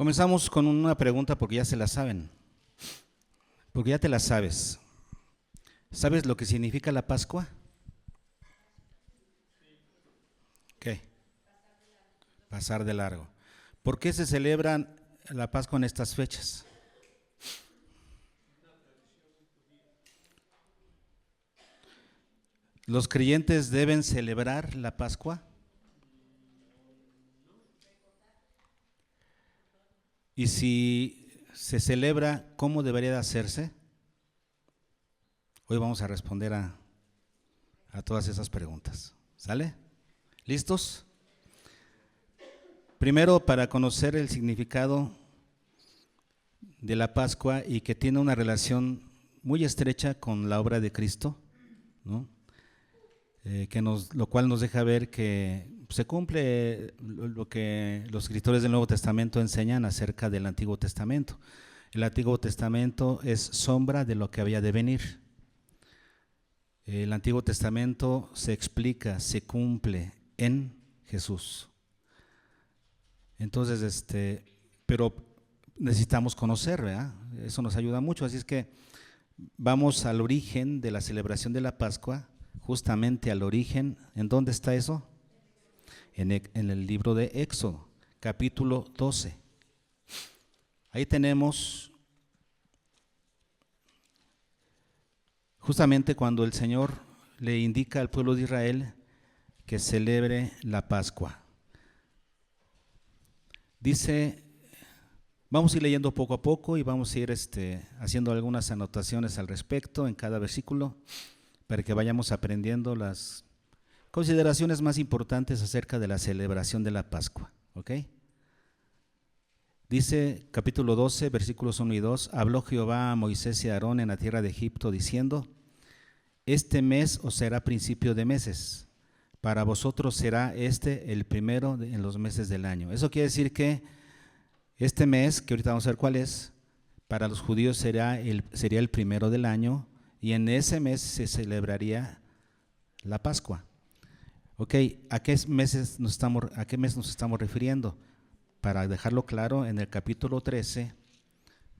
Comenzamos con una pregunta porque ya se la saben, porque ya te la sabes. ¿Sabes lo que significa la Pascua? ¿Qué? Pasar de largo. ¿Por qué se celebra la Pascua en estas fechas? ¿Los creyentes deben celebrar la Pascua? Y si se celebra, ¿cómo debería de hacerse? Hoy vamos a responder a todas esas preguntas. ¿Sale? ¿Listos? Primero, para conocer el significado de la Pascua y que tiene una relación muy estrecha con la obra de Cristo, ¿no? Lo cual nos deja ver que se cumple lo que los escritores del Nuevo Testamento enseñan acerca del Antiguo Testamento. El Antiguo Testamento es sombra de lo que había de venir. El Antiguo Testamento se explica, se cumple en Jesús. Entonces, pero necesitamos conocer, ¿verdad? Eso nos ayuda mucho, así es que vamos al origen de la celebración de la Pascua, justamente al origen. ¿En dónde está eso? En el libro de Éxodo, capítulo 12. Ahí tenemos justamente cuando el Señor le indica al pueblo de Israel que celebre la Pascua. Dice, vamos a ir leyendo poco a poco y vamos a ir haciendo algunas anotaciones al respecto en cada versículo para que vayamos aprendiendo las consideraciones más importantes acerca de la celebración de la Pascua. ¿Ok? Dice capítulo 12, versículos 1 y 2, habló Jehová a Moisés y a Aarón en la tierra de Egipto diciendo, este mes os será principio de meses, para vosotros será el primero en los meses del año. Eso quiere decir que este mes, que ahorita vamos a ver cuál es, para los judíos sería el primero del año y en ese mes se celebraría la Pascua. Ok, ¿a qué mes nos estamos refiriendo? Para dejarlo claro, en el capítulo 13,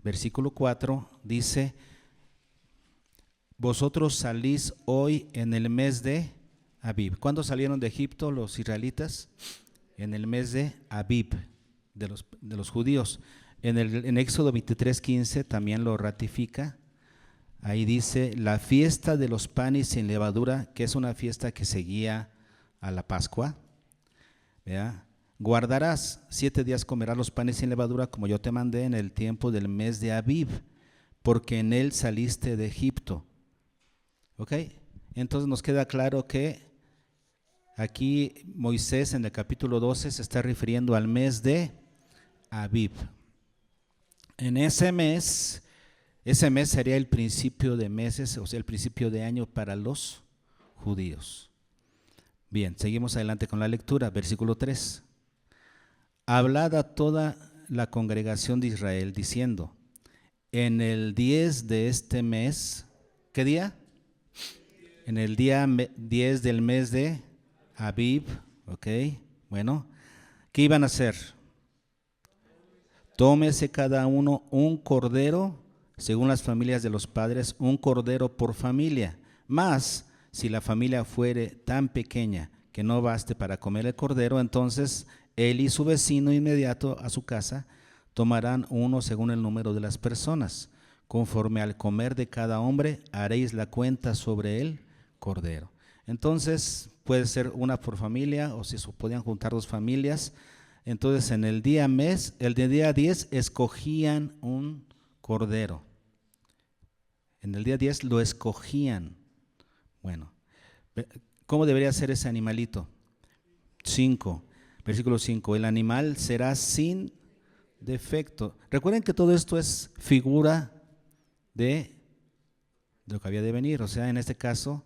versículo 4, dice, vosotros salís hoy en el mes de Abib. ¿Cuándo salieron de Egipto los israelitas? En el mes de Abib, de los judíos. En Éxodo 23:15 también lo ratifica. Ahí dice, la fiesta de los panes sin levadura, que es una fiesta que seguía a la Pascua. ¿Verdad? Guardarás 7 días, comerás los panes sin levadura, como yo te mandé en el tiempo del mes de Abib, porque en él saliste de Egipto. ¿Ok? Entonces nos queda claro que aquí Moisés en el capítulo 12 se está refiriendo al mes de Abib. En ese mes sería el principio de meses, o sea, el principio de año para los judíos. Bien, seguimos adelante con la lectura, versículo 3. Hablad a toda la congregación de Israel diciendo, en el 10 de este mes, ¿qué día? En el día 10 del mes de Abib, ok, bueno, ¿qué iban a hacer? Tómese cada uno un cordero, según las familias de los padres, un cordero por familia, mas si la familia fuere tan pequeña que no baste para comer el cordero, entonces él y su vecino inmediato a su casa tomarán uno según el número de las personas. Conforme al comer de cada hombre, haréis la cuenta sobre él cordero. Entonces puede ser una por familia o si se podían juntar 2 familias. Entonces en el día 10 escogían un cordero. En el día 10 lo escogían. Bueno, ¿cómo debería ser ese animalito? 5, versículo 5, el animal será sin defecto. Recuerden que todo esto es figura de lo que había de venir, o sea, en este caso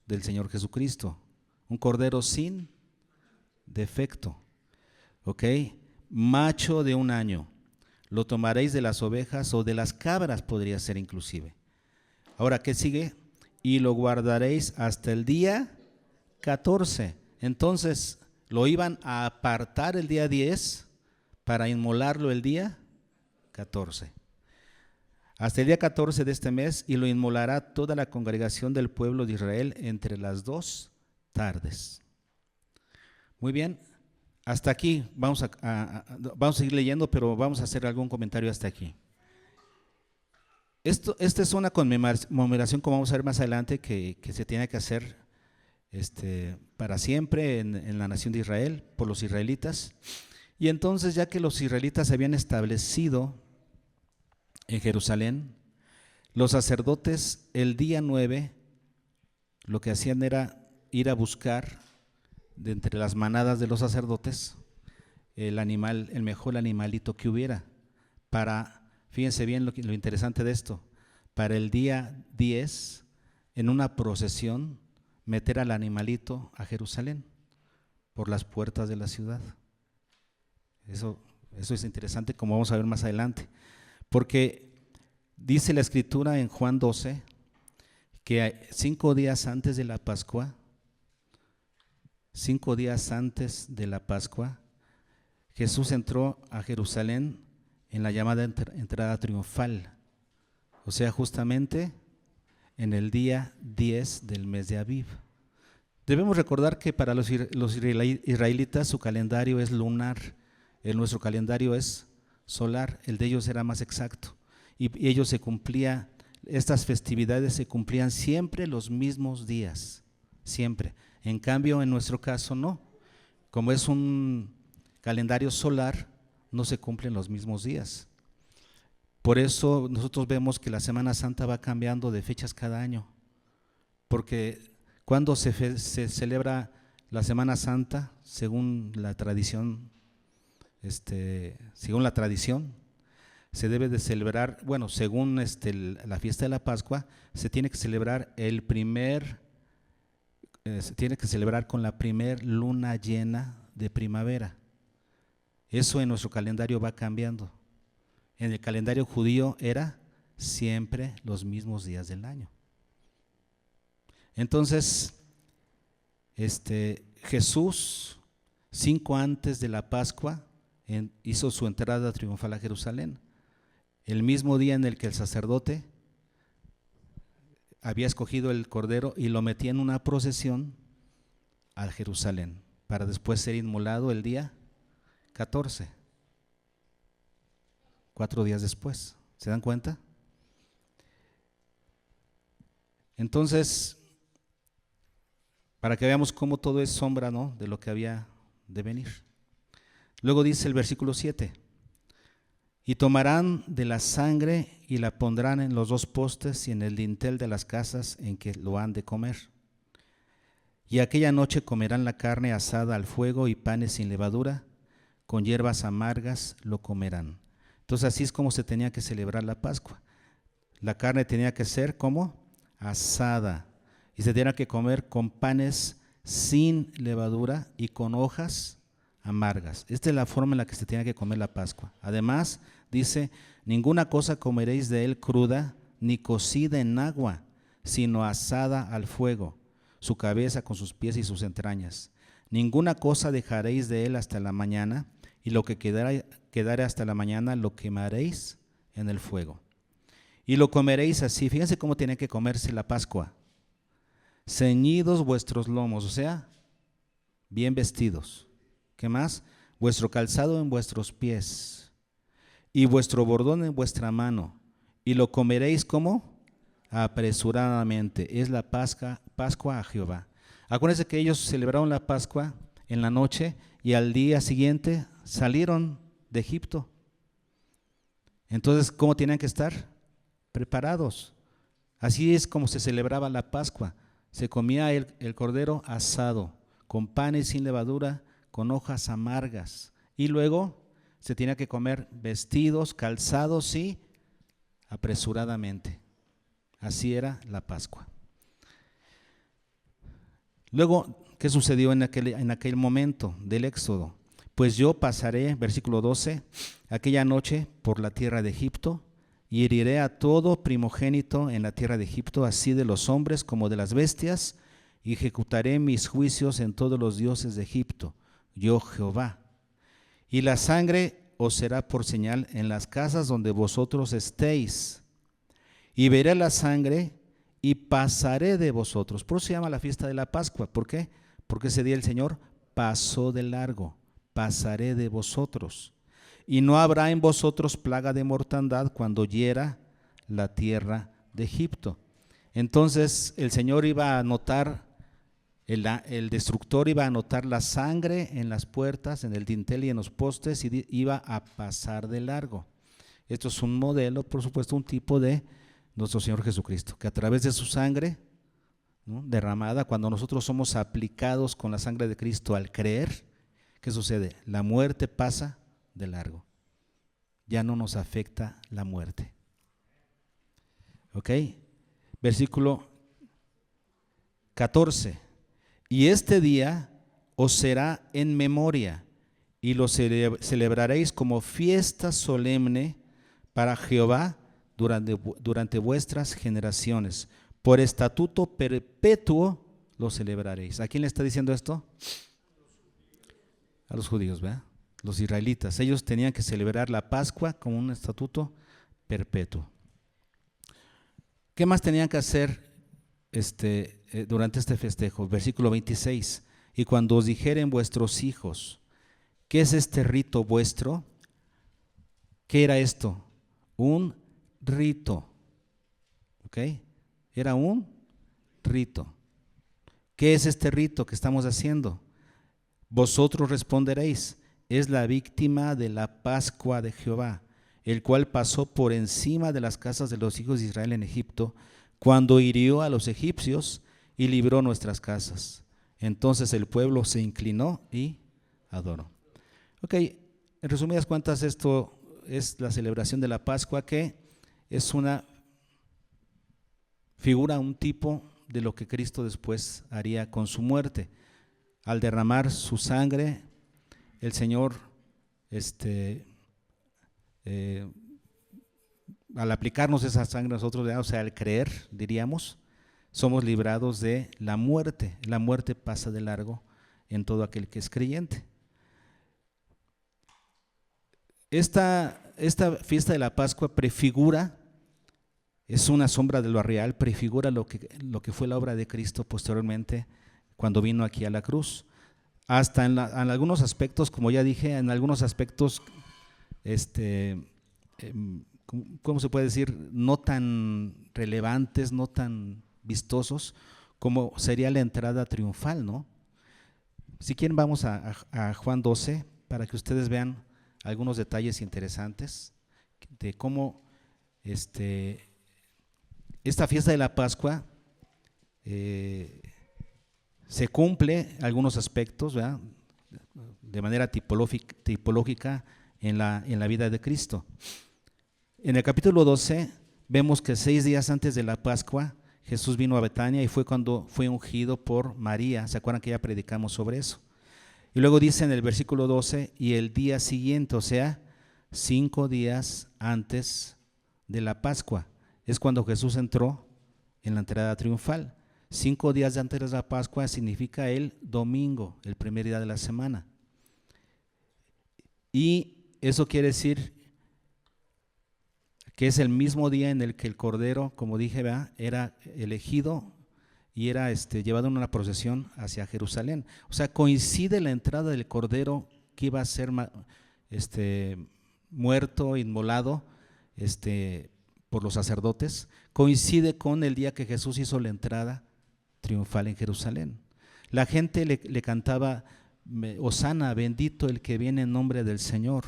del Señor Jesucristo, un cordero sin defecto, ¿ok? Macho de 1 año, lo tomaréis de las ovejas o de las cabras, podría ser inclusive. Ahora, ¿qué sigue? Y lo guardaréis hasta el día 14. Entonces, lo iban a apartar el día 10 para inmolarlo el día 14. Hasta el día 14 de este mes, y lo inmolará toda la congregación del pueblo de Israel entre las 2 tardes. Muy bien, hasta aquí vamos a seguir leyendo, pero vamos a hacer algún comentario hasta aquí. Esta es una conmemoración, como vamos a ver más adelante, que se tiene que hacer para siempre en la nación de Israel, por los israelitas. Y entonces, ya que los israelitas se habían establecido en Jerusalén, los sacerdotes el día 9 lo que hacían era ir a buscar de entre las manadas de los sacerdotes el mejor animalito que hubiera para, fíjense bien lo interesante de esto, para el día 10 en una procesión meter al animalito a Jerusalén por las puertas de la ciudad. Eso es interesante, como vamos a ver más adelante, porque dice la Escritura en Juan 12 que 5 días antes de la Pascua, 5 días antes de la Pascua, Jesús entró a Jerusalén en la llamada entrada triunfal, o sea, justamente en el día 10 del mes de Aviv. Debemos recordar que para los israelitas su calendario es lunar, nuestro calendario es solar, el de ellos era más exacto, y ellos estas festividades se cumplían siempre los mismos días, siempre. En cambio, en nuestro caso no, como es un calendario solar, no se cumplen los mismos días. Por eso nosotros vemos que la Semana Santa va cambiando de fechas cada año, porque cuando se celebra la Semana Santa, según la tradición, se debe de celebrar, según la fiesta de la Pascua, se tiene que celebrar se tiene que celebrar con la primer luna llena de primavera. Eso en nuestro calendario va cambiando. En el calendario judío era siempre los mismos días del año. Entonces, Jesús, 5 antes de la Pascua, hizo su entrada triunfal a Jerusalén. El mismo día en el que el sacerdote había escogido el cordero y lo metía en una procesión a Jerusalén, para después ser inmolado el día 14, 4 días después. ¿Se dan cuenta? Entonces, para que veamos cómo todo es sombra, ¿no?, de lo que había de venir. Luego dice el versículo 7: y tomarán de la sangre y la pondrán en los 2 postes y en el dintel de las casas en que lo han de comer. Y aquella noche comerán la carne asada al fuego y panes sin levadura, con hierbas amargas lo comerán. Entonces así es como se tenía que celebrar la Pascua. La carne tenía que ser como asada y se tenía que comer con panes sin levadura y con hojas amargas. Esta es la forma en la que se tenía que comer la Pascua. Además, dice: ninguna cosa comeréis de él cruda, ni cocida en agua, sino asada al fuego, su cabeza con sus pies y sus entrañas. Ninguna cosa dejaréis de él hasta la mañana, y lo que quedare hasta la mañana lo quemaréis en el fuego. Y lo comeréis así. Fíjense cómo tiene que comerse la Pascua: ceñidos vuestros lomos, o sea, bien vestidos. ¿Qué más? Vuestro calzado en vuestros pies y vuestro bordón en vuestra mano, y lo comeréis como apresuradamente. Es la Pascua a Jehová. Acuérdense que ellos celebraron la Pascua en la noche y al día siguiente salieron de Egipto. Entonces, ¿cómo tenían que estar? Preparados. Así es como se celebraba la Pascua. Se comía el cordero asado, con panes sin levadura, con hojas amargas, y luego se tenía que comer vestidos, calzados y apresuradamente. Así era la Pascua. Luego, ¿qué sucedió en aquel momento del Éxodo? Pues yo pasaré, versículo 12, aquella noche por la tierra de Egipto, y heriré a todo primogénito en la tierra de Egipto, así de los hombres como de las bestias, y ejecutaré mis juicios en todos los dioses de Egipto, yo Jehová. Y la sangre os será por señal en las casas donde vosotros estéis. Y veré la sangre y pasaré de vosotros. Por eso se llama la fiesta de la Pascua. ¿Por qué? Porque ese día el Señor pasó de largo. Pasaré de vosotros. Y no habrá en vosotros plaga de mortandad cuando hiera la tierra de Egipto. Entonces el Señor iba a anotar, el destructor iba a anotar la sangre en las puertas, en el dintel y en los postes, y iba a pasar de largo. Esto es un modelo, por supuesto, un tipo de nuestro Señor Jesucristo, que a través de su sangre, ¿no?, derramada, cuando nosotros somos aplicados con la sangre de Cristo al creer, ¿qué sucede? La muerte pasa de largo. Ya no nos afecta la muerte. ¿Ok? Versículo 14. Y este día os será en memoria y lo celebraréis como fiesta solemne para Jehová durante vuestras generaciones. Por estatuto perpetuo lo celebraréis. ¿A quién le está diciendo esto? A los judíos, ¿verdad? Los israelitas. Ellos tenían que celebrar la Pascua como un estatuto perpetuo. ¿Qué más tenían que hacer durante este festejo? Versículo 26. Y cuando os dijeren vuestros hijos, ¿qué es este rito vuestro? ¿Qué era esto? Un rito. ¿Ok? Era un rito. ¿Qué es este rito que estamos haciendo? Vosotros responderéis, es la víctima de la Pascua de Jehová, el cual pasó por encima de las casas de los hijos de Israel en Egipto, cuando hirió a los egipcios y libró nuestras casas. Entonces el pueblo se inclinó y adoró. Ok, en resumidas cuentas, esto es la celebración de la Pascua, que es una figura, un tipo de lo que Cristo después haría con su muerte. Al derramar su sangre, el Señor, al aplicarnos esa sangre nosotros, o sea, al creer, diríamos, somos librados de la muerte. La muerte pasa de largo en todo aquel que es creyente. Esta fiesta de la Pascua prefigura, es una sombra de lo real, prefigura lo que fue la obra de Cristo posteriormente cuando vino aquí a la cruz. Hasta en algunos aspectos, como ya dije, en algunos aspectos, ¿cómo se puede decir? No tan relevantes, no tan vistosos, como sería la entrada triunfal, ¿no? Si quieren, vamos a Juan 12 para que ustedes vean algunos detalles interesantes de cómo esta fiesta de la Pascua se cumple algunos aspectos, ¿verdad?, de manera tipológica en la vida de Cristo. En el capítulo 12 vemos que 6 días antes de la Pascua Jesús vino a Betania y fue cuando fue ungido por María. ¿Se acuerdan que ya predicamos sobre eso? Y luego dice en el versículo 12, y el día siguiente, o sea, 5 días antes de la Pascua, es cuando Jesús entró en la entrada triunfal. 5 días antes de la Pascua significa el domingo, el primer día de la semana. Y eso quiere decir que es el mismo día en el que el Cordero, como dije, ¿verdad?, era elegido y era llevado en una procesión hacia Jerusalén. O sea, coincide la entrada del Cordero que iba a ser muerto, inmolado por los sacerdotes, coincide con el día que Jesús hizo la entrada triunfal en Jerusalén. La gente le cantaba, Hosana, bendito el que viene en nombre del Señor.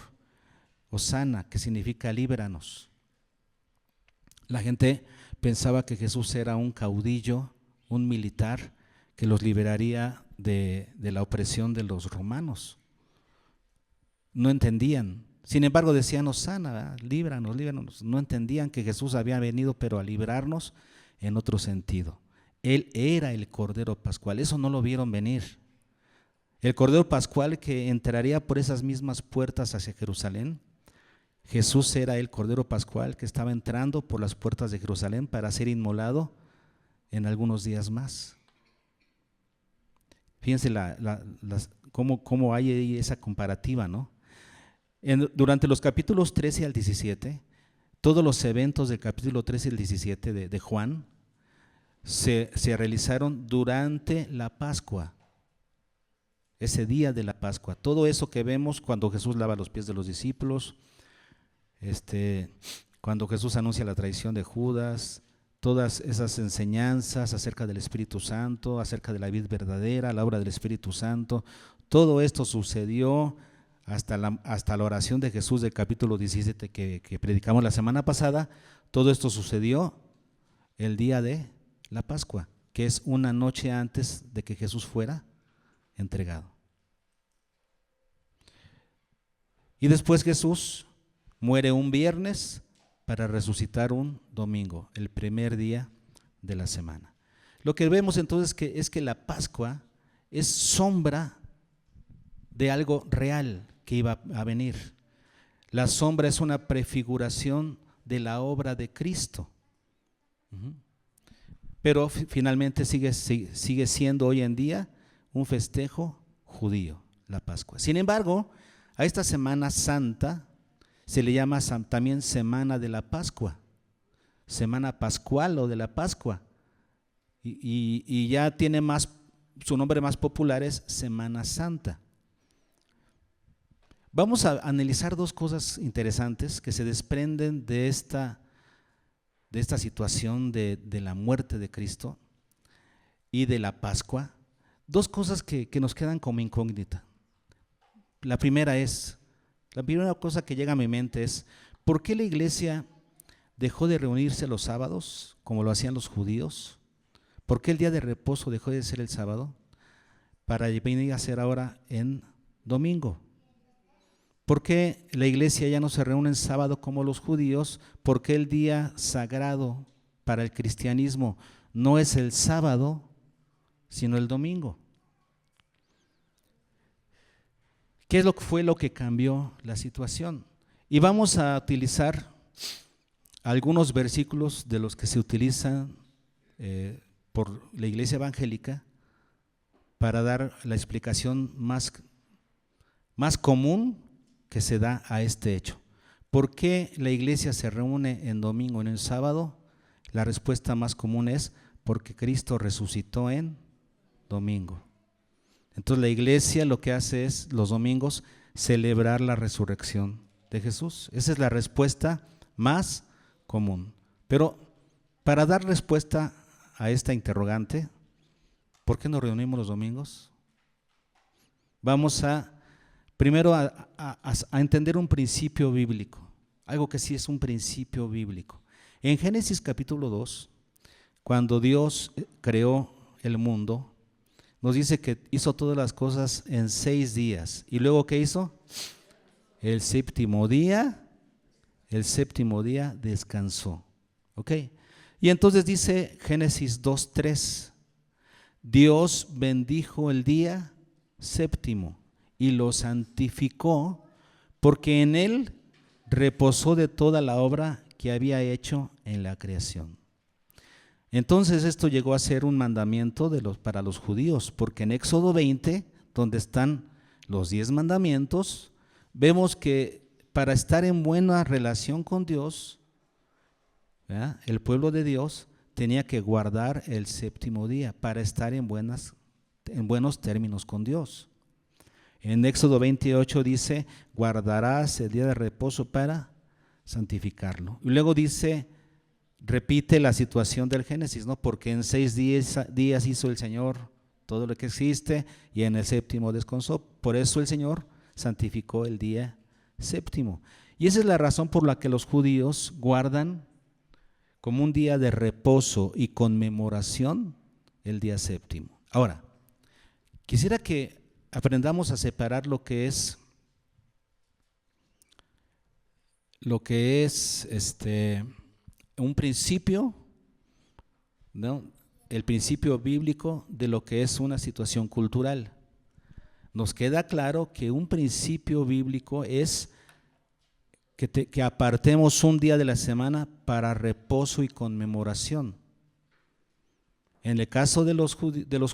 Hosana, que significa líbranos. La gente pensaba que Jesús era un caudillo, un militar que los liberaría de la opresión de los romanos. No entendían. Sin embargo decían, Hosana, líbranos, líbranos. No entendían que Jesús había venido pero a librarnos en otro sentido. Él era el Cordero Pascual, eso no lo vieron venir. El Cordero Pascual que entraría por esas mismas puertas hacia Jerusalén. Jesús era el Cordero Pascual que estaba entrando por las puertas de Jerusalén para ser inmolado en algunos días más. Fíjense cómo hay ahí esa comparativa, ¿no? Durante los capítulos 13 al 17, todos los eventos del capítulo 13 y el 17 de Juan se realizaron durante la Pascua, ese día de la Pascua. Todo eso que vemos cuando Jesús lava los pies de los discípulos, cuando Jesús anuncia la traición de Judas, todas esas enseñanzas acerca del Espíritu Santo, acerca de la vid verdadera, la obra del Espíritu Santo, todo esto sucedió hasta la oración de Jesús del capítulo 17 que predicamos la semana pasada. Todo esto sucedió el día de la Pascua, que es una noche antes de que Jesús fuera entregado. Y después Jesús muere un viernes para resucitar un domingo, el primer día de la semana. Lo que vemos entonces es que la Pascua es sombra de algo real que iba a venir. La sombra es una prefiguración de la obra de Cristo. Pero finalmente sigue siendo hoy en día un festejo judío, la Pascua. Sin embargo, a esta Semana Santa se le llama también Semana de la Pascua, Semana Pascual o de la Pascua, y ya tiene su nombre más popular es Semana Santa. Vamos a analizar dos cosas interesantes que se desprenden de esta situación de la muerte de Cristo y de la Pascua. Dos cosas que nos quedan como incógnita. La primera cosa que llega a mi mente es, ¿por qué la iglesia dejó de reunirse los sábados como lo hacían los judíos? ¿Por qué el día de reposo dejó de ser el sábado para venir a ser ahora en domingo? ¿Por qué la iglesia ya no se reúne en sábado como los judíos? ¿Por qué el día sagrado para el cristianismo no es el sábado, sino el domingo? ¿Qué fue lo que cambió la situación? Y vamos a utilizar algunos versículos de los que se utilizan por la iglesia evangélica para dar la explicación más común que se da a este hecho. ¿Por qué la iglesia se reúne en domingo y no en sábado? La respuesta más común es porque Cristo resucitó en domingo. Entonces la iglesia lo que hace es los domingos celebrar la resurrección de Jesús. Esa es la respuesta más común. Pero para dar respuesta a esta interrogante, ¿por qué nos reunimos los domingos? Vamos primero a entender un principio bíblico, algo que sí es un principio bíblico. En Génesis capítulo 2, cuando Dios creó el mundo, nos dice que hizo todas las cosas en 6 días. ¿Y luego qué hizo? El séptimo día descansó. ¿Ok? Y entonces dice Génesis 2:3, Dios bendijo el día séptimo y lo santificó, porque en él reposó de toda la obra que había hecho en la creación. Entonces esto llegó a ser un mandamiento para los judíos, porque en Éxodo 20, donde están los 10 mandamientos, vemos que para estar en buena relación con Dios, ¿verdad?, el pueblo de Dios tenía que guardar el séptimo día para estar en buenos términos con Dios. En Éxodo 28 dice, guardarás el día de reposo para santificarlo. Y luego repite la situación del Génesis, ¿no? Porque en 6 días hizo el Señor todo lo que existe y en el séptimo descansó. Por eso el Señor santificó el día séptimo. Y esa es la razón por la que los judíos guardan como un día de reposo y conmemoración el día séptimo. Ahora, quisiera que aprendamos a separar lo que es un principio, ¿no?, el principio bíblico de lo que es una situación cultural. Nos queda claro que un principio bíblico es que apartemos un día de la semana para reposo y conmemoración. En el caso de los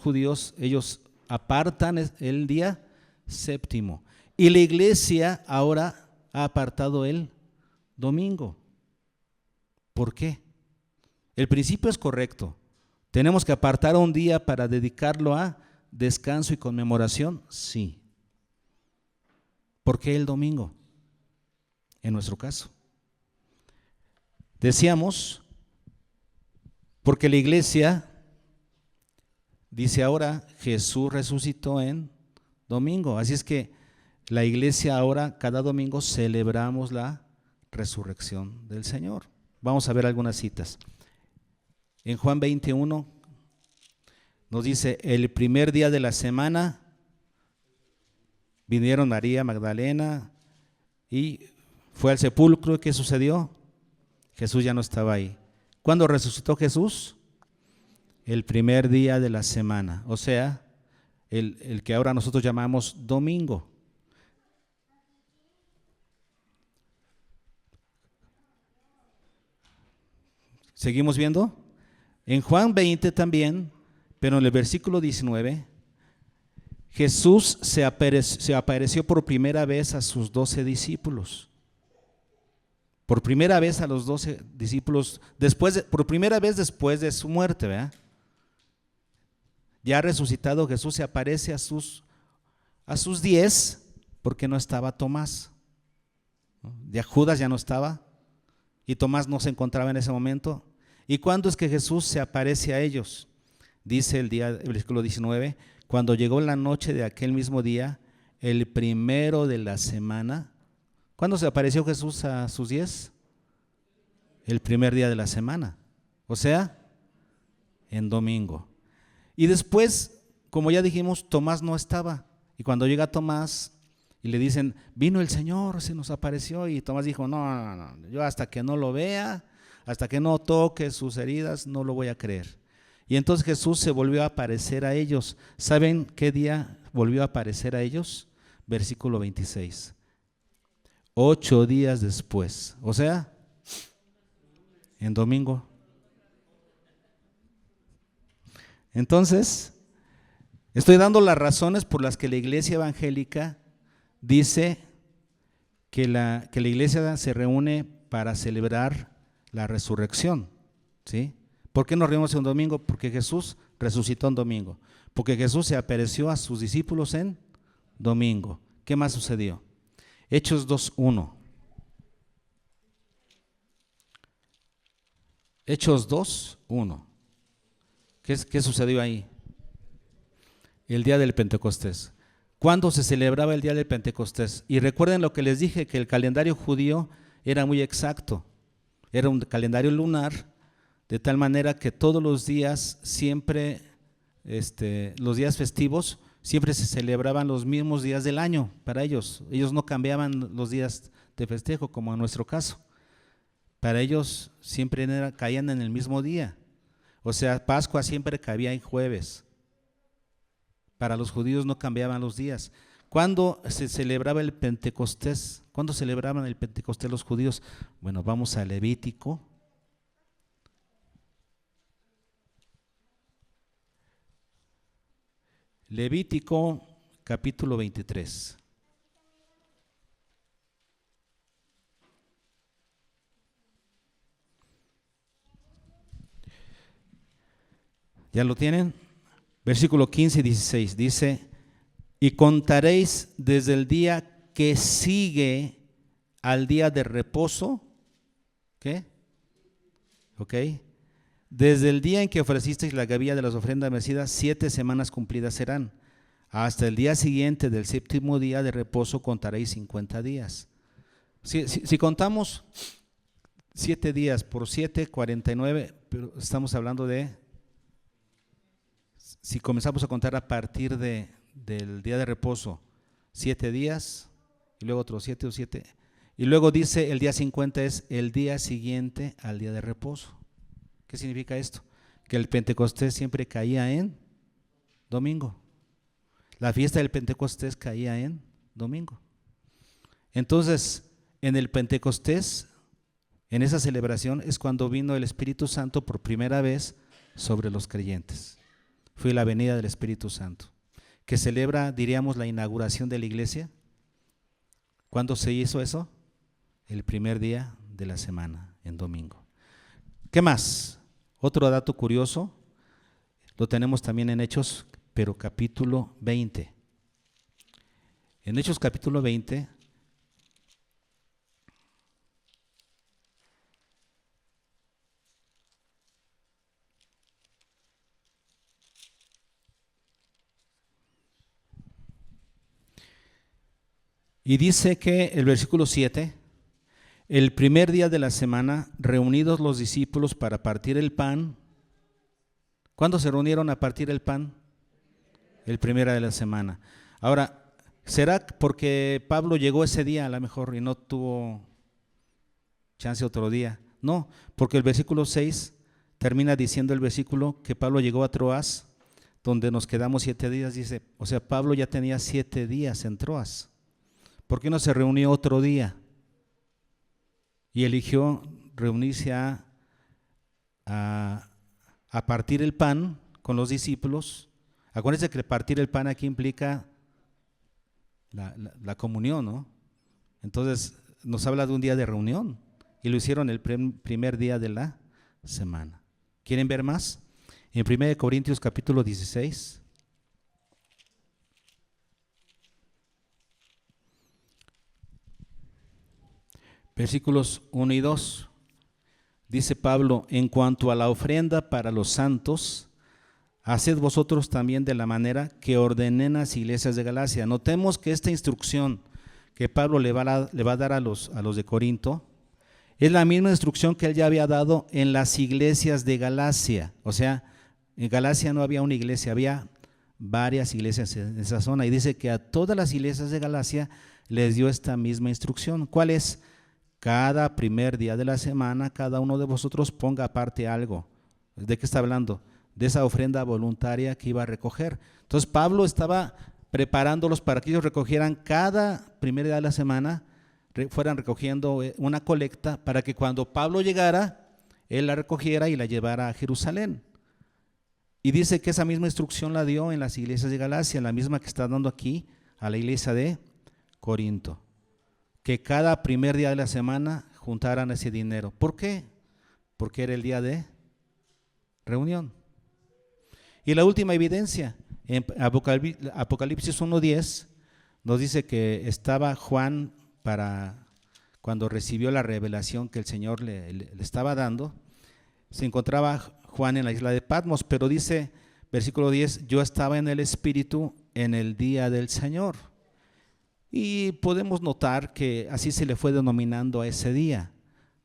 judíos, ellos apartan el día séptimo. Y la iglesia ahora ha apartado el domingo. ¿Por qué? El principio es correcto. ¿Tenemos que apartar un día para dedicarlo a descanso y conmemoración? Sí. ¿Por qué el domingo? En nuestro caso. Decíamos, porque la iglesia dice ahora, Jesús resucitó en domingo. Así es que la iglesia ahora, cada domingo, celebramos la resurrección del Señor. Vamos a ver algunas citas. En Juan 21 nos dice, el primer día de la semana vinieron María Magdalena y fue al sepulcro. ¿Qué sucedió? Jesús ya no estaba ahí. ¿Cuándo resucitó Jesús? El primer día de la semana, o sea, el que ahora nosotros llamamos domingo. ¿Seguimos viendo? En Juan 20 también, pero en el versículo 19, Jesús se apareció por primera vez a sus 12 discípulos. Por primera vez a los 12 discípulos, por primera vez después de su muerte, ¿verdad? Ya resucitado Jesús se aparece a sus 10, porque no estaba Tomás. Ya Judas ya no estaba y Tomás no se encontraba en ese momento. ¿Y cuándo es que Jesús se aparece a ellos? Dice el versículo 19, cuando llegó la noche de aquel mismo día, el primero de la semana. ¿Cuándo se apareció Jesús a sus 10? El primer día de la semana, o sea, en domingo. Y después, como ya dijimos, Tomás no estaba. Y cuando llega Tomás y le dicen, vino el Señor, se nos apareció. Y Tomás dijo, no, yo hasta que no lo vea, hasta que no toque sus heridas, no lo voy a creer. Y entonces Jesús se volvió a aparecer a ellos. ¿Saben qué día volvió a aparecer a ellos? Versículo 26. 8 días después, o sea, en domingo. Entonces, estoy dando las razones por las que la iglesia evangélica dice que la iglesia se reúne para celebrar la resurrección, ¿sí? ¿Por qué nos reunimos en domingo? Porque Jesús resucitó en domingo, porque Jesús se apareció a sus discípulos en domingo. ¿Qué más sucedió? Hechos 2:1. Hechos 2:1. ¿Qué sucedió ahí? El día del Pentecostés. ¿Cuándo se celebraba el día del Pentecostés? Y recuerden lo que les dije, que el calendario judío era muy exacto. Era un calendario lunar, de tal manera que todos los días siempre, los días festivos, siempre se celebraban los mismos días del año para ellos. Ellos no cambiaban los días de festejo como en nuestro caso. Para ellos siempre caían en el mismo día. O sea, Pascua siempre caía en jueves. Para los judíos no cambiaban los días. ¿Cuándo se celebraba el Pentecostés? ¿Cuándo celebraban el Pentecostés los judíos? Bueno, vamos a Levítico. Levítico capítulo 23. ¿Ya lo tienen? Versículo 15 y 16 dice, y contaréis desde el día que sigue al día de reposo. ¿Qué? ¿Ok? Desde el día en que ofrecisteis la gavilla de las ofrendas mecidas, 7 semanas cumplidas serán. Hasta el día siguiente del séptimo día de reposo contaréis 50 días. Si contamos 7 días por 7, 49, pero estamos hablando de, si comenzamos a contar a partir del día de reposo, 7 días, y luego otros 7 o 7, y luego dice el día 50 es el día siguiente al día de reposo. ¿Qué significa esto? Que el Pentecostés siempre caía en domingo. La fiesta del Pentecostés caía en domingo. Entonces, en el Pentecostés, en esa celebración, es cuando vino el Espíritu Santo por primera vez sobre los creyentes. Fue la venida del Espíritu Santo, que celebra, diríamos, la inauguración de la iglesia. ¿Cuándo se hizo eso? el primer día de la semana, en domingo. ¿Qué más? Otro dato curioso, lo tenemos también en Hechos, pero capítulo 20. En Hechos capítulo 20, y dice que el versículo 7, el primer día de la semana, reunidos los discípulos para partir el pan. ¿Cuándo se reunieron a partir el pan? El primer día de la semana. Ahora, ¿será porque Pablo llegó ese día a lo mejor y no tuvo chance otro día? No, porque el versículo 6 termina diciendo el versículo que Pablo llegó a Troas, donde nos quedamos 7 días, dice, o sea, Pablo ya tenía 7 días en Troas. ¿Por qué no se reunió otro día? Y eligió reunirse a partir el pan con los discípulos. Acuérdense que partir el pan aquí implica la comunión, ¿no? Entonces nos habla de un día de reunión y lo hicieron el primer día de la semana. ¿Quieren ver más? En 1 Corintios capítulo 16. Versículos 1 y 2. Dice Pablo, en cuanto a la ofrenda para los santos, haced vosotros también de la manera que ordené en las iglesias de Galacia. Notemos que esta instrucción que Pablo le va a dar a los de Corinto es la misma instrucción que él ya había dado en las iglesias de Galacia. O sea, en Galacia no había una iglesia, había varias iglesias en esa zona. Y dice que a todas las iglesias de Galacia les dio esta misma instrucción. ¿Cuál es? Cada primer día de la semana, cada uno de vosotros ponga aparte algo. ¿De qué está hablando? De esa ofrenda voluntaria que iba a recoger. Entonces Pablo estaba preparándolos para que ellos recogieran cada primer día de la semana, fueran recogiendo una colecta para que cuando Pablo llegara, él la recogiera y la llevara a Jerusalén. Y dice que esa misma instrucción la dio en las iglesias de Galacia, la misma que está dando aquí a la iglesia de Corinto. Que cada primer día de la semana juntaran ese dinero. ¿Por qué? Porque era el día de reunión. Y la última evidencia, en Apocalipsis 1:10, nos dice que estaba Juan cuando recibió la revelación que el Señor le estaba dando, se encontraba Juan en la isla de Patmos, pero dice, versículo 10, yo estaba en el Espíritu en el día del Señor. Y podemos notar que así se le fue denominando a ese día,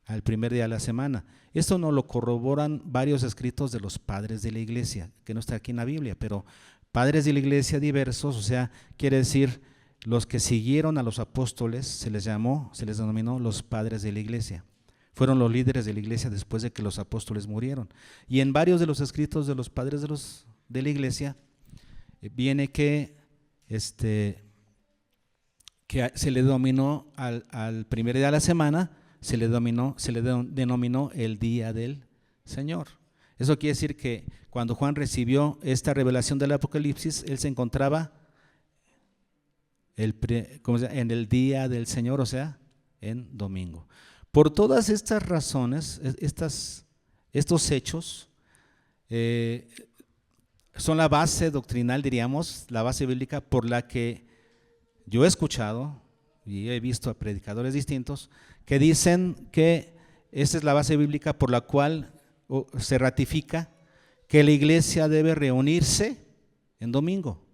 al primer día de la semana. Esto nos lo corroboran varios escritos de los padres de la iglesia, que no está aquí en la Biblia, pero padres de la iglesia diversos, o sea, quiere decir los que siguieron a los apóstoles, se les denominó los padres de la iglesia. Fueron los líderes de la iglesia después de que los apóstoles murieron. Y en varios de los escritos de los padres de la iglesia viene que se le denominó al primer día de la semana, se le denominó el día del Señor. Eso quiere decir que cuando Juan recibió esta revelación del Apocalipsis, él se encontraba en el día del Señor, o sea, en domingo. Por todas estas razones, estos hechos son la base doctrinal, diríamos, la base bíblica por la que yo he escuchado y he visto a predicadores distintos que dicen que esta es la base bíblica por la cual se ratifica que la iglesia debe reunirse en domingo.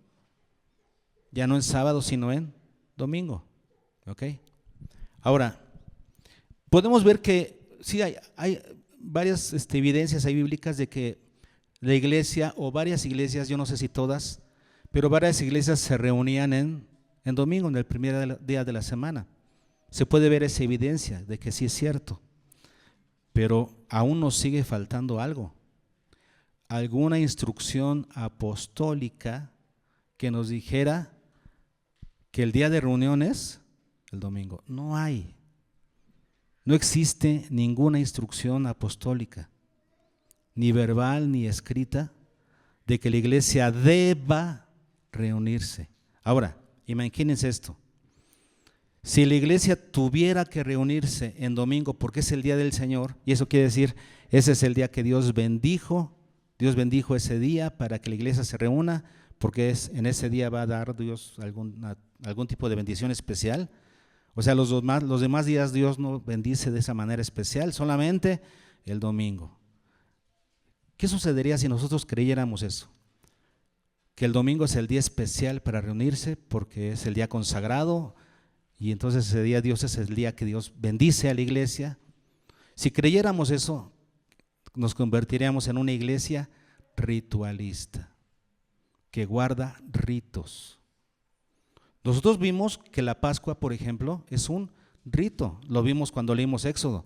Ya no en sábado, sino en domingo. ¿Ok? Ahora, podemos ver que sí hay varias evidencias bíblicas de que la iglesia o varias iglesias, yo no sé si todas, pero varias iglesias se reunían en domingo, en el primer día de la semana. Se puede ver esa evidencia de que sí es cierto, pero aún nos sigue faltando algo, alguna instrucción apostólica que nos dijera que el día de reunión es el domingo. No hay, no existe ninguna instrucción apostólica, ni verbal ni escrita, de que la iglesia deba reunirse. Ahora, imagínense esto. Si la iglesia tuviera que reunirse en domingo porque es el día del Señor, y eso quiere decir, ese es el día que Dios bendijo ese día para que la iglesia se reúna, porque en ese día va a dar Dios algún tipo de bendición especial. O sea, los demás días Dios no bendice de esa manera especial, solamente el domingo. ¿Qué sucedería si nosotros creyéramos eso? Que el domingo es el día especial para reunirse porque es el día consagrado y entonces ese día Dios es el día que Dios bendice a la iglesia. Si creyéramos eso, nos convertiríamos en una iglesia ritualista que guarda ritos. Nosotros vimos que la Pascua, por ejemplo, es un rito. Lo vimos cuando leímos Éxodo,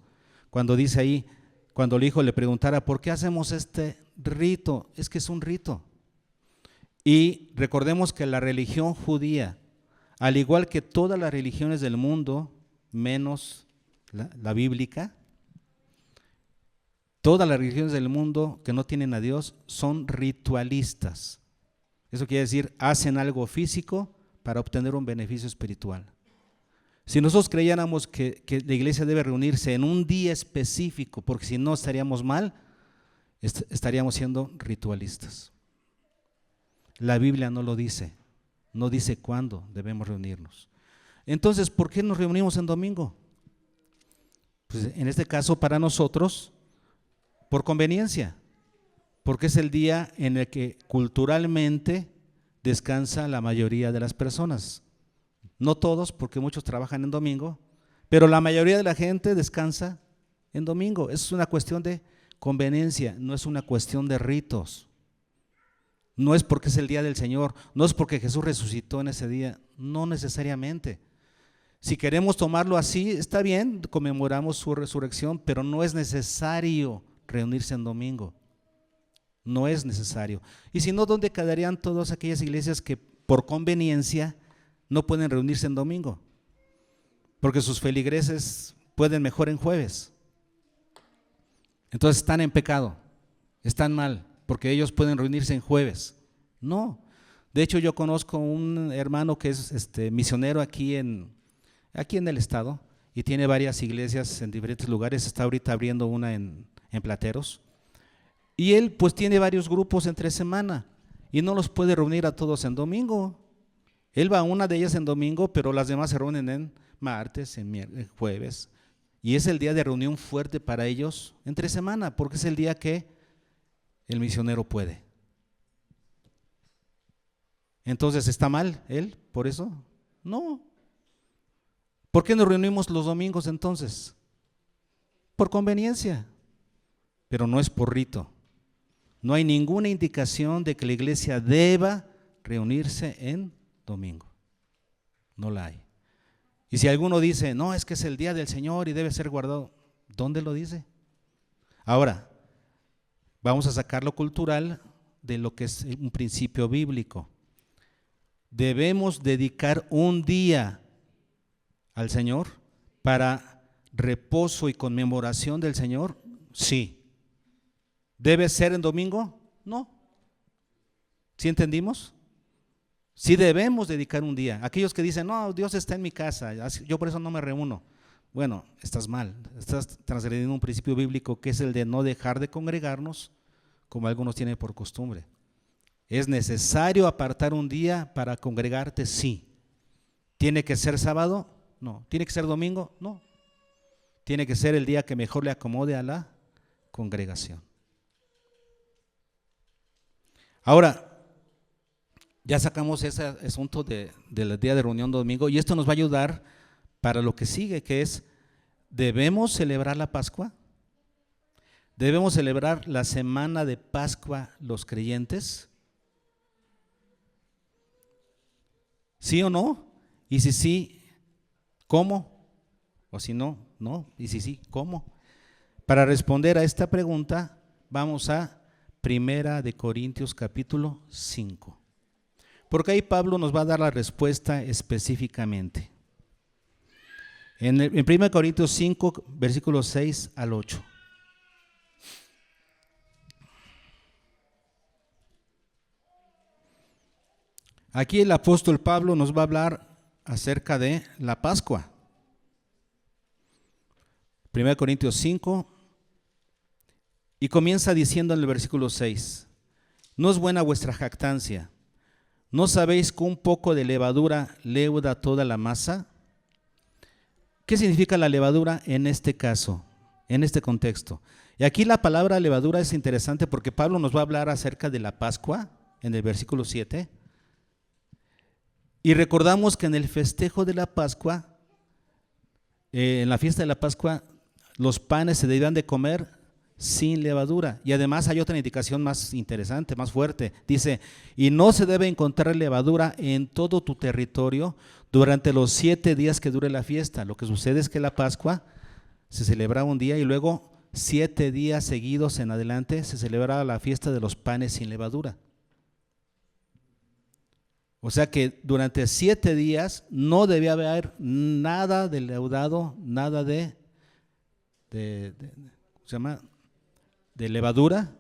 cuando dice ahí, cuando el hijo le preguntara, ¿por qué hacemos este rito? Es que es un rito. Y recordemos que la religión judía, al igual que todas las religiones del mundo, menos la bíblica, todas las religiones del mundo que no tienen a Dios son ritualistas. Eso quiere decir, hacen algo físico para obtener un beneficio espiritual. Si nosotros creyéramos que la iglesia debe reunirse en un día específico, porque si no estaríamos mal, estaríamos siendo ritualistas. La Biblia no lo dice, no dice cuándo debemos reunirnos. Entonces, ¿por qué nos reunimos en domingo? Pues en este caso para nosotros, por conveniencia, porque es el día en el que culturalmente descansa la mayoría de las personas. No todos, porque muchos trabajan en domingo, pero la mayoría de la gente descansa en domingo. Es una cuestión de conveniencia, no es una cuestión de ritos. No es porque es el día del Señor, no es porque Jesús resucitó en ese día, no necesariamente. Si queremos tomarlo así, está bien, conmemoramos su resurrección, pero no es necesario reunirse en domingo. No es necesario. Y si no, ¿dónde quedarían todas aquellas iglesias que por conveniencia no pueden reunirse en domingo? Porque sus feligreses pueden mejor en jueves. Entonces están en pecado, están mal, porque ellos pueden reunirse en jueves. No. De hecho, yo conozco un hermano que es misionero aquí en el estado y tiene varias iglesias en diferentes lugares. Está ahorita abriendo una en Plateros. Y él pues tiene varios grupos entre semana y no los puede reunir a todos en domingo. Él va a una de ellas en domingo, pero las demás se reúnen en martes, en jueves. Y es el día de reunión fuerte para ellos entre semana, porque es el día que el misionero puede. Entonces, ¿está mal él por eso? No. ¿Por qué nos reunimos los domingos entonces? Por conveniencia, pero no es por rito. No hay ninguna indicación de que la iglesia deba reunirse en domingo. No la hay. Y si alguno dice, no, es que es el día del Señor y debe ser guardado, ¿dónde lo dice? Ahora, vamos a sacar lo cultural de lo que es un principio bíblico. ¿Debemos dedicar un día al Señor para reposo y conmemoración del Señor? Sí. ¿Debe ser en domingo? No. ¿Sí entendimos? Sí debemos dedicar un día. Aquellos que dicen, no, Dios está en mi casa, yo por eso no me reúno. Bueno, estás mal, estás transgrediendo un principio bíblico que es el de no dejar de congregarnos como algunos tienen por costumbre. ¿Es necesario apartar un día para congregarte? Sí. ¿Tiene que ser sábado? No. ¿Tiene que ser domingo? No. Tiene que ser el día que mejor le acomode a la congregación. Ahora, ya sacamos ese asunto del día de reunión domingo y esto nos va a ayudar para lo que sigue, que es, ¿debemos celebrar la Pascua? ¿Debemos celebrar la semana de Pascua los creyentes? ¿Sí o no? Y si sí, ¿cómo? O si no, no. Y si sí, ¿cómo? Para responder a esta pregunta, vamos a Primera de Corintios capítulo 5. Porque ahí Pablo nos va a dar la respuesta específicamente. En 1 Corintios 5, versículos 6 al 8. Aquí el apóstol Pablo nos va a hablar acerca de la Pascua. 1 Corintios 5, y comienza diciendo en el versículo 6, no es buena vuestra jactancia. ¿No sabéis que un poco de levadura leuda toda la masa? ¿Qué significa la levadura en este caso, en este contexto? Y aquí la palabra levadura es interesante porque Pablo nos va a hablar acerca de la Pascua en el versículo 7. Y recordamos que en el festejo de la Pascua, en la fiesta de la Pascua, los panes se debían de comer sin levadura. Y además hay otra indicación más interesante, más fuerte. Dice, y no se debe encontrar levadura en todo tu territorio durante los 7 días que dure la fiesta. Lo que sucede es que la Pascua se celebraba un día y luego 7 días seguidos en adelante se celebraba la fiesta de los panes sin levadura. O sea que durante 7 días no debía haber nada de leudado, nada de ¿cómo se llama? De levadura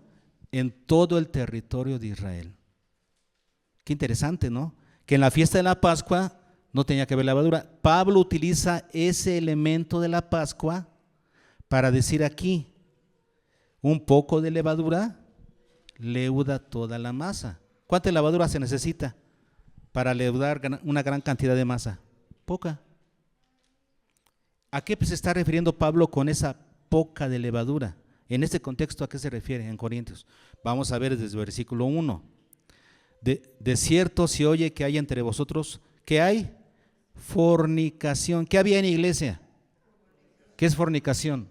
en todo el territorio de Israel. Qué interesante, ¿no? Que en la fiesta de la Pascua no tenía que haber levadura. Pablo utiliza ese elemento de la Pascua para decir aquí, un poco de levadura leuda toda la masa. ¿Cuánta levadura se necesita para leudar una gran cantidad de masa? Poca. ¿A qué se está refiriendo Pablo con esa poca de levadura? En este contexto, ¿a qué se refiere en Corintios? Vamos a ver desde el versículo 1. De cierto se oye que hay entre vosotros, ¿qué hay? Fornicación. ¿Qué había en la iglesia? ¿Qué es fornicación?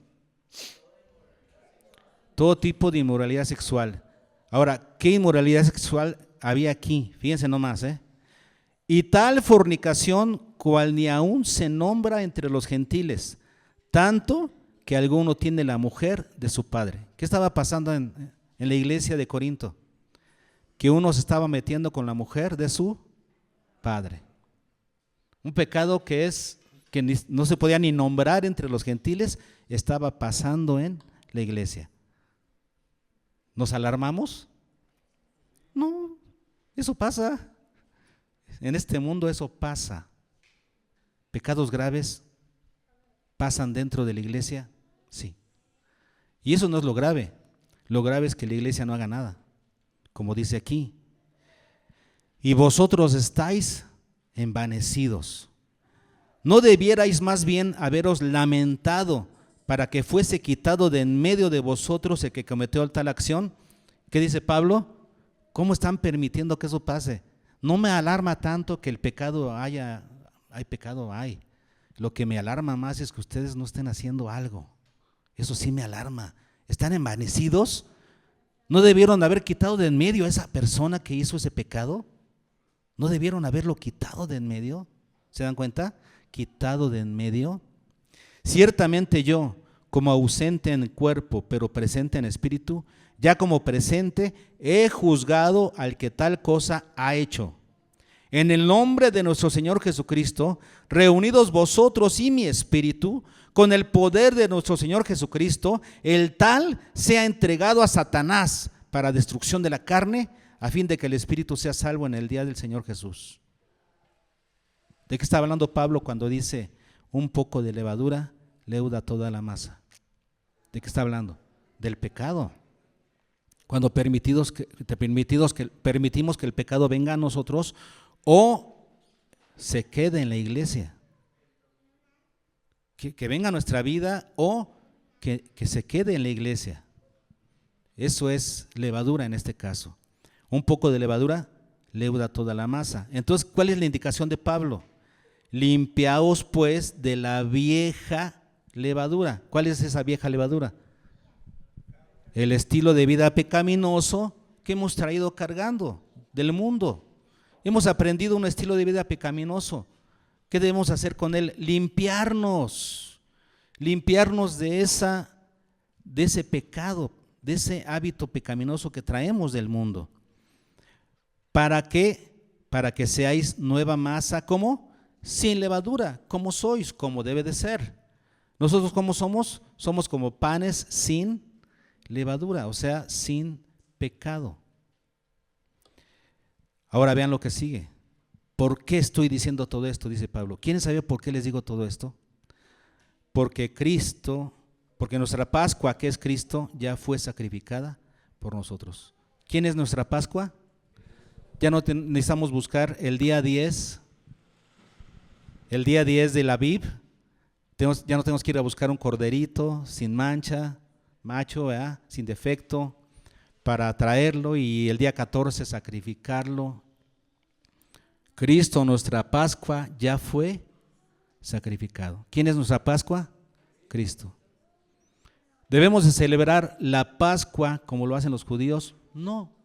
Todo tipo de inmoralidad sexual. Ahora, ¿qué inmoralidad sexual había aquí? Fíjense nomás, y tal fornicación cual ni aún se nombra entre los gentiles, tanto que alguno tiene la mujer de su padre. ¿Qué estaba pasando en la iglesia de Corinto? Que uno se estaba metiendo con la mujer de su padre. Un pecado que no se podía ni nombrar entre los gentiles, estaba pasando en la iglesia. ¿Nos alarmamos? No, eso pasa. En este mundo eso pasa. Pecados graves pasan dentro de la iglesia, sí. Y eso no es lo grave. Lo grave es que la iglesia no haga nada, como dice aquí. Y vosotros estáis envanecidos. ¿No debierais más bien haberos lamentado para que fuese quitado de en medio de vosotros el que cometió tal acción? ¿Qué dice Pablo? ¿Cómo están permitiendo que eso pase? No me alarma tanto que el pecado hay pecado, hay. Lo que me alarma más es que ustedes no estén haciendo algo. Eso sí me alarma. ¿Están envanecidos? ¿No debieron haber quitado de en medio a esa persona que hizo ese pecado? ¿No debieron haberlo quitado de en medio? ¿Se dan cuenta? Quitado de en medio. Ciertamente yo, como ausente en cuerpo, pero presente en espíritu, ya como presente, he juzgado al que tal cosa ha hecho. En el nombre de nuestro Señor Jesucristo, reunidos vosotros y mi espíritu, con el poder de nuestro Señor Jesucristo, el tal sea entregado a Satanás para destrucción de la carne, a fin de que el espíritu sea salvo en el día del Señor Jesús. ¿De qué está hablando Pablo cuando dice un poco de levadura leuda toda la masa? ¿De qué está hablando? Del pecado. Cuando permitimos que el pecado venga a nosotros o se quede en la iglesia. Que venga a nuestra vida o que se quede en la iglesia. Eso es levadura en este caso. Un poco de levadura leuda toda la masa. Entonces, ¿cuál es la indicación de Pablo? Limpiaos pues de la vieja levadura. ¿Cuál es esa vieja levadura? El estilo de vida pecaminoso que hemos traído cargando del mundo. Hemos aprendido un estilo de vida pecaminoso. ¿Qué debemos hacer con él? Limpiarnos de ese pecado, de ese hábito pecaminoso que traemos del mundo. ¿Para qué? Para que seáis nueva masa, ¿cómo? Sin levadura, como sois, como debe de ser. Nosotros, ¿cómo somos? Somos como panes sin levadura, o sea, sin pecado. Ahora vean lo que sigue. ¿Por qué estoy diciendo todo esto? Dice Pablo. ¿Quieren saber por qué les digo todo esto? Porque Cristo Porque nuestra Pascua, que es Cristo, ya fue sacrificada por nosotros. ¿Quién es nuestra Pascua? Ya no necesitamos buscar el día 10 de la Aviv. Ya no tenemos que ir a buscar un corderito sin mancha, macho, ¿verdad? Sin defecto, para traerlo y el día 14 sacrificarlo. Cristo, nuestra Pascua, ya fue sacrificado. ¿Quién es nuestra Pascua? Cristo. ¿Debemos de celebrar la Pascua como lo hacen los judíos? No.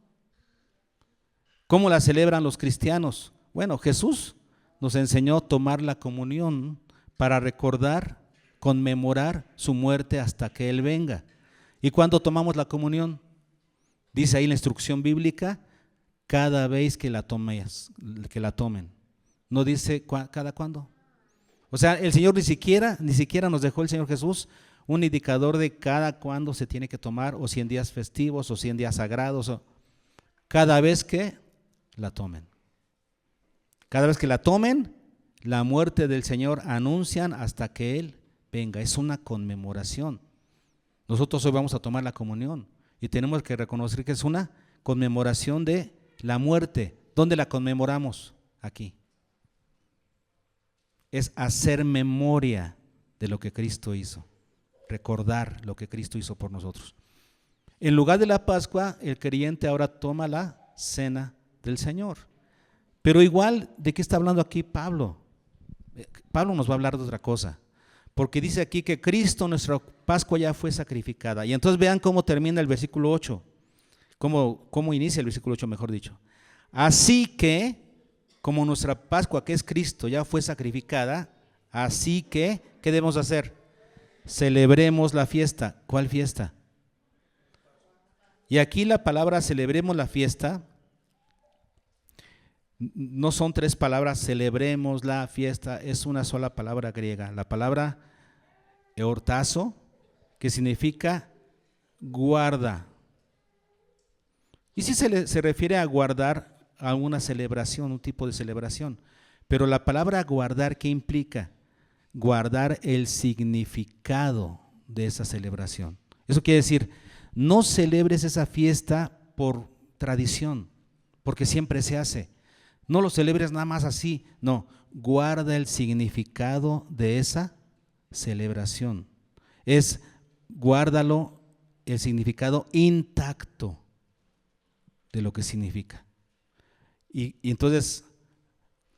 ¿Cómo la celebran los cristianos? Bueno, Jesús nos enseñó a tomar la comunión para recordar, conmemorar su muerte hasta que Él venga. ¿Y cuándo tomamos la comunión? Dice ahí la instrucción bíblica, cada vez que la tomen. No dice cada cuándo. O sea, el Señor ni siquiera nos dejó el Señor Jesús un indicador de cada cuándo se tiene que tomar, o si en días festivos, o si en días sagrados, o cada vez que la tomen. Cada vez que la tomen, la muerte del Señor anuncian hasta que Él venga. Es una conmemoración. Nosotros hoy vamos a tomar la comunión y tenemos que reconocer que es una conmemoración de la muerte. ¿Dónde la conmemoramos? Aquí. Es hacer memoria de lo que Cristo hizo. Recordar lo que Cristo hizo por nosotros. En lugar de la Pascua, el creyente ahora toma la cena del Señor. Pero igual, ¿de qué está hablando aquí Pablo? Pablo nos va a hablar de otra cosa. Porque dice aquí que Cristo, nuestra Pascua, ya fue sacrificada. Y entonces vean cómo termina el versículo 8. Cómo inicia el versículo 8, mejor dicho. Así que, como nuestra Pascua, que es Cristo, ya fue sacrificada, así que, ¿qué debemos hacer? Celebremos la fiesta. ¿Cuál fiesta? Y aquí la palabra celebremos la fiesta no son tres palabras, celebremos la fiesta, es una sola palabra griega. La palabra eortazo, que significa guarda. Y sí se refiere a guardar a una celebración, un tipo de celebración. Pero la palabra guardar, ¿qué implica? Guardar el significado de esa celebración. Eso quiere decir, no celebres esa fiesta por tradición, porque siempre se hace. No lo celebres nada más así, no, guarda el significado de esa celebración. Guárdalo el significado intacto de lo que significa. Y entonces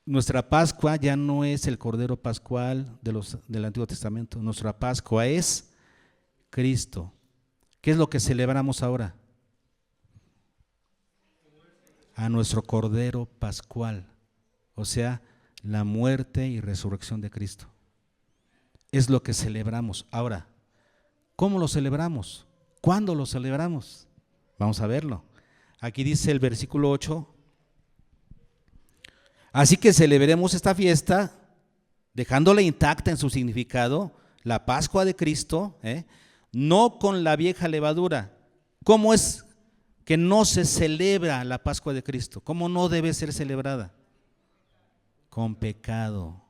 nuestra Pascua ya no es el Cordero Pascual del Antiguo Testamento, nuestra Pascua es Cristo. ¿Qué es lo que celebramos ahora? A nuestro Cordero Pascual, o sea, la muerte y resurrección de Cristo. Es lo que celebramos. Ahora, ¿cómo lo celebramos? ¿Cuándo lo celebramos? Vamos a verlo. Aquí dice el versículo 8, así que celebremos esta fiesta, dejándola intacta en su significado, la Pascua de Cristo, no con la vieja levadura. ¿Cómo es que no se celebra la Pascua de Cristo? ¿Cómo no debe ser celebrada? Con pecado.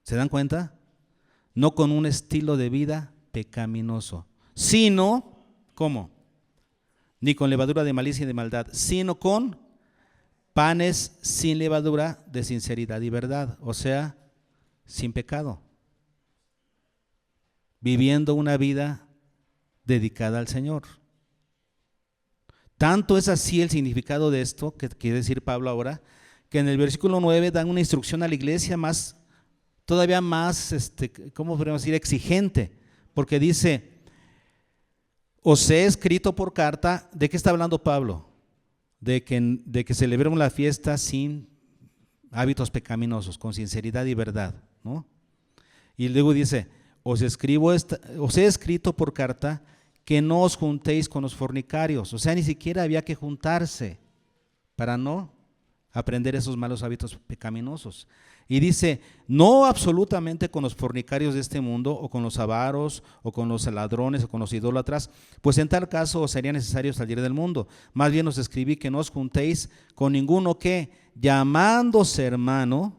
¿Se dan cuenta? No con un estilo de vida pecaminoso, sino, ¿cómo? Ni con levadura de malicia y de maldad, sino con panes sin levadura de sinceridad y verdad, o sea, sin pecado, viviendo una vida dedicada al Señor. Tanto es así el significado de esto, que quiere decir Pablo ahora, que en el versículo 9 dan una instrucción a la iglesia todavía más, ¿cómo podemos decir? Exigente, porque dice, os he escrito por carta. ¿De qué está hablando Pablo? De que celebremos la fiesta sin hábitos pecaminosos, con sinceridad y verdad, ¿no? Y luego dice, os he escrito por carta que no os juntéis con los fornicarios. O sea, ni siquiera había que juntarse para no aprender esos malos hábitos pecaminosos. Y dice, no absolutamente con los fornicarios de este mundo, o con los avaros, o con los ladrones, o con los idólatras, pues en tal caso os sería necesario salir del mundo. Más bien os escribí que no os juntéis con ninguno que, llamándose hermano,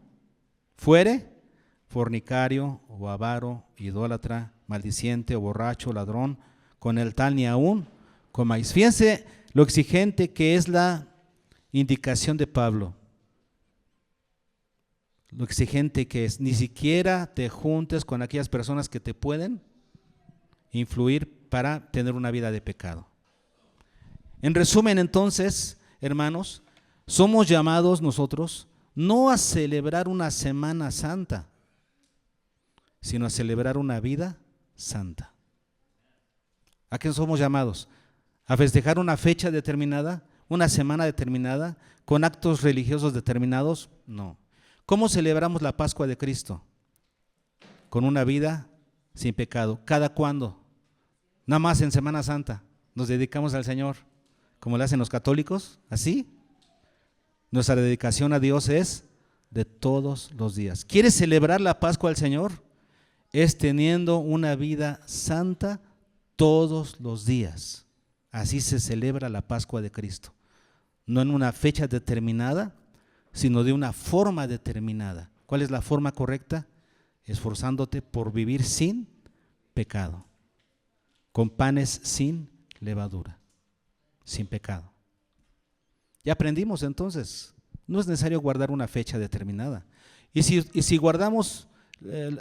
fuere fornicario, o avaro, idólatra, maldiciente o borracho, ladrón, con el tal ni aún comáis. Fíjense lo exigente que es la indicación de Pablo. Lo exigente que es, ni siquiera te juntes con aquellas personas que te pueden influir para tener una vida de pecado. En resumen, entonces, hermanos, somos llamados nosotros no a celebrar una Semana Santa, sino a celebrar una vida santa. ¿A qué somos llamados? ¿A festejar una fecha determinada, una semana determinada, con actos religiosos determinados? No. ¿Cómo celebramos la Pascua de Cristo? Con una vida sin pecado. ¿Cada cuándo? Nada más en Semana Santa nos dedicamos al Señor, como lo hacen los católicos, así. Nuestra dedicación a Dios es de todos los días. ¿Quieres celebrar la Pascua al Señor? Es teniendo una vida santa todos los días. Así se celebra la Pascua de Cristo. No en una fecha determinada, sino de una forma determinada. ¿Cuál es la forma correcta? Esforzándote por vivir sin pecado, con panes sin levadura, sin pecado. Ya aprendimos entonces, no es necesario guardar una fecha determinada. Y si guardamos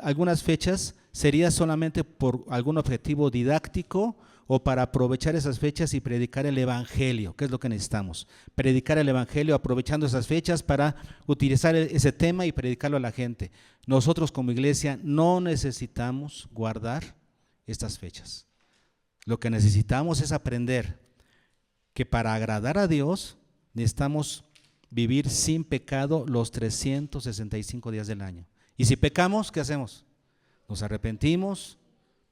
algunas fechas, sería solamente por algún objetivo didáctico o para aprovechar esas fechas y predicar el Evangelio, que es lo que necesitamos. Predicar el Evangelio aprovechando esas fechas para utilizar ese tema y predicarlo a la gente. Nosotros como iglesia no necesitamos guardar estas fechas. Lo que necesitamos es aprender que para agradar a Dios necesitamos vivir sin pecado los 365 días del año. Y si pecamos, ¿qué hacemos? Nos arrepentimos,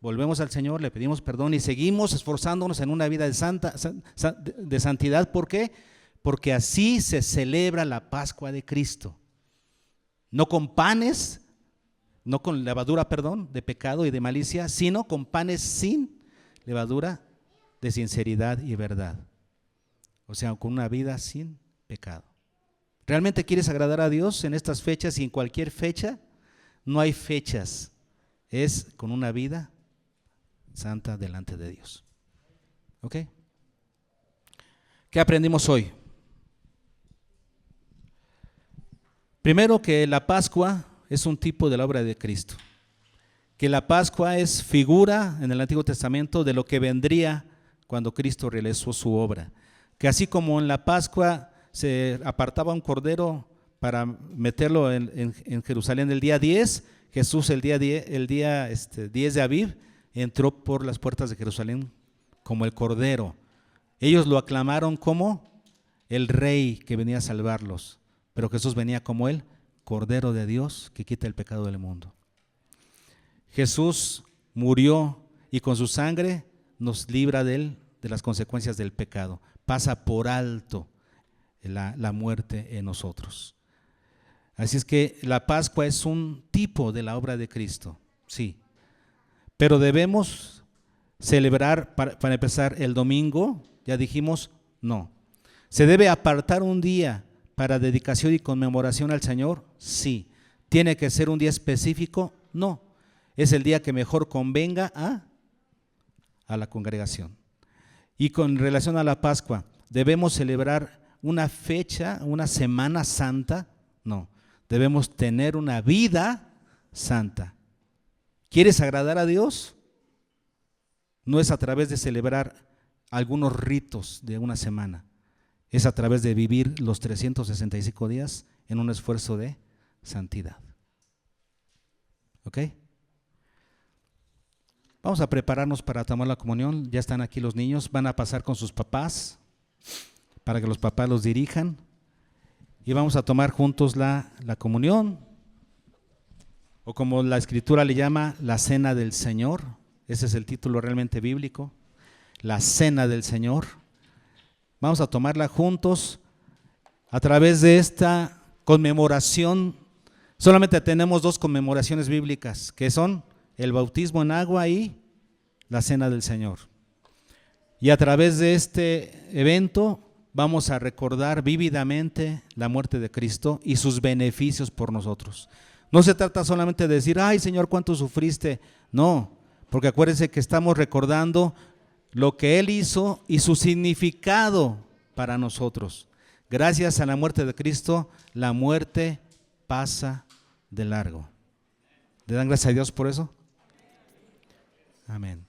volvemos al Señor, le pedimos perdón y seguimos esforzándonos en una vida de santidad. ¿Por qué? Porque así se celebra la Pascua de Cristo. No con panes, no con levadura, de pecado y de malicia, sino con panes sin levadura de sinceridad y verdad. O sea, con una vida sin pecado. ¿Realmente quieres agradar a Dios en estas fechas y en cualquier fecha? No hay fechas, es con una vida santa delante de Dios. ¿Ok? ¿Qué aprendimos hoy? Primero, que la Pascua es un tipo de la obra de Cristo. Que la Pascua es figura en el Antiguo Testamento de lo que vendría cuando Cristo realizó su obra. Que así como en la Pascua se apartaba un cordero para meterlo en Jerusalén el día 10, Jesús el día 10 de Aviv entró por las puertas de Jerusalén como el cordero. Ellos lo aclamaron como el rey que venía a salvarlos, pero Jesús venía como el Cordero de Dios que quita el pecado del mundo. Jesús murió y con su sangre nos libra de las consecuencias del pecado. Pasa por alto la muerte en nosotros. Así es que la Pascua es un tipo de la obra de Cristo, sí. Pero debemos celebrar, para empezar, el domingo, ya dijimos, no. ¿Se debe apartar un día para dedicación y conmemoración al Señor? Sí. ¿Tiene que ser un día específico? No. Es el día que mejor convenga a la congregación. Y con relación a la Pascua, ¿debemos celebrar una fecha, una Semana Santa? No. Debemos tener una vida santa. ¿Quieres agradar a Dios? No es a través de celebrar algunos ritos de una semana. Es a través de vivir los 365 días en un esfuerzo de santidad. ¿Ok? Vamos a prepararnos para tomar la comunión. Ya están aquí los niños. Van a pasar con sus papás para que los papás los dirijan. Y vamos a tomar juntos la comunión, o como la Escritura le llama, la Cena del Señor. Ese es el título realmente bíblico, la Cena del Señor. Vamos a tomarla juntos a través de esta conmemoración. Solamente tenemos dos conmemoraciones bíblicas, que son el bautismo en agua y la Cena del Señor. Y a través de este evento vamos a recordar vívidamente la muerte de Cristo y sus beneficios por nosotros. No se trata solamente de decir, ay Señor, cuánto sufriste. No, Porque acuérdense que estamos recordando lo que Él hizo y su significado para nosotros. Gracias a la muerte de Cristo, la muerte pasa de largo. ¿Le dan gracias a Dios por eso? Amén.